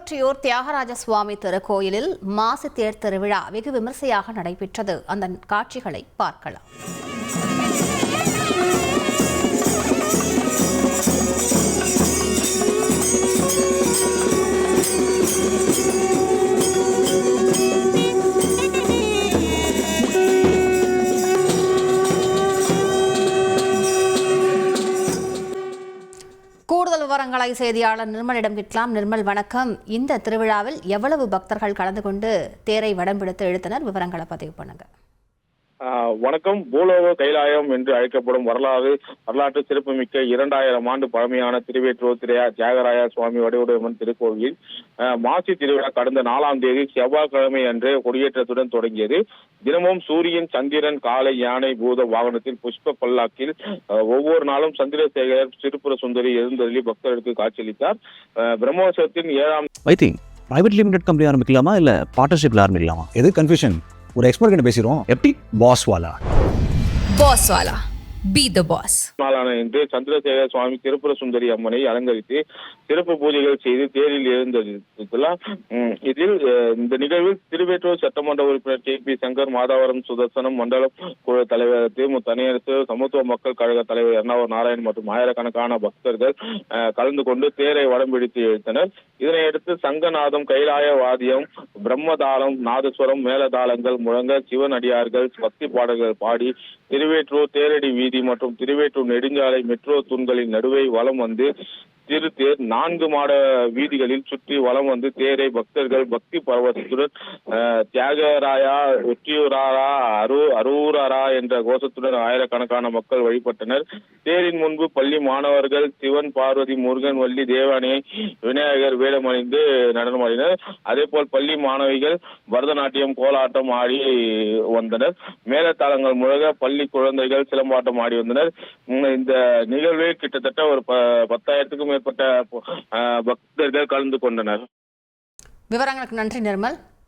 திருவொற்றியூர் தியாகராஜ சுவாமி திருக்கோயிலில் மாசி தேர் திருவிழா வெகு விமர்சையாக நடைபெற்றது. அந்த காட்சிகளை பார்க்கலாம். கூடுதல் விவரங்களை செய்தியாளர் நிர்மலிடம் கேட்கலாம். நிர்மல், வணக்கம். இந்த திருவிழாவில் எவ்வளவு பக்தர்கள் கலந்து கொண்டு தேரை வடம் பிடித்து இழுத்தனர்? விவரங்களை பதிவு பண்ணுங்க. வணக்கம். பூலோக கைலாயம் என்று அழைக்கப்படும் வரலாற்று சிறப்புமிக்க 2000 ஆண்டு பழமையான திருவேற்றூர் தியாகராய சுவாமி வடிவுடையம்மன் திருக்கோவில் மாசி திருவிழா கடந்த 4ஆம் தேதி செவ்வாய்க்கிழமை அன்று கொடியேற்றத்துடன் தொடங்கியது. தினமும் சூரியன், சந்திரன், காளை, யானை, பூத வாகனத்தில் புஷ்ப பல்லாக்கில் ஒவ்வொரு நாளும் சந்திரசேகர், சிறுபுர சுந்தரி எழுந்தருளி பக்தர்களுக்கு காட்சியளித்தார். பிரம்மோற்சவத்தின் 7ஆம் பிரைவேட் லிமிடெட் கம்பெனி ஆரம்பிக்கலாமா இல்ல பார்ட்னர்ஷிப்ல ஆரம்பிக்கலாமா? எது கன்ஃபியூஷன்? ஒரு எக்ஸ்பர்ட் கிட்ட பேசிரோம். எப்படி பாஸ் வாலா பி தி பாஸ் நாளான இன்று சந்திரசேகர சுவாமி திருப்புர சுந்தரி அம்மனை அலங்கரித்து சிறப்பு பூஜைகள் செய்து தேரில் எழுந்தது. இதில் இந்த நிகழ்வில் திருவேற்றூர் சட்டமன்ற உறுப்பினர் KP சங்கர், மாதாவரம் சுதர்சனம் மண்டல குழு தலைவர் தனியரசு, சமத்துவ மக்கள் கழக தலைவர் எர்ணாவூர் நாராயண் மற்றும் ஆயிரக்கணக்கான பக்தர்கள் கலந்து கொண்டு தேரை வடம் பிடித்து இழுத்தனர். இதனையடுத்து சங்கநாதம், கைலாய வாத்தியம், பிரம்மதாளம், நாதஸ்வரம், மேலதாளங்கள் முழங்க சிவன் அடியார்கள் பக்தி பாடல்கள் பாடி திருவேற்றூர் தேரடி வீதி மற்றும் திருவேற்றூர் நெடுஞ்சாலை மெட்ரோ தூண்களின் நடுவே வலம் வந்து திருத்தேர் 4 மாட வீதிகளில் சுற்றி வலம் வந்து தேரை பக்தர்கள் பக்தி பரவசத்துடன் தியாகராயா ஒற்றியூராரா அரூரரா என்ற கோஷத்துடன் ஆயிரக்கணக்கான மக்கள் வழிபட்டனர். தேரின் முன்பு பள்ளி மாணவர்கள் சிவன், பார்வதி, முருகன், வள்ளி, தேவானை, விநாயகர் வேடமணிந்து நடனமாடினர். அதே போல் பள்ளி மாணவிகள் பரதநாட்டியம், கோலாட்டம் ஆடி வந்தனர். மேலத்தாளங்கள் முழங்க பள்ளி குழந்தைகள் சிலம்பாட்டம் ஆடி வந்தனர். இந்த நிகழ்வில் கிட்டத்தட்ட ஒரு 10,000க்கும் மேற்பட்ட பக்தர்கள் கலந்து கொண்டனர். விவரங்களுக்கு நன்றி நிர்மல்.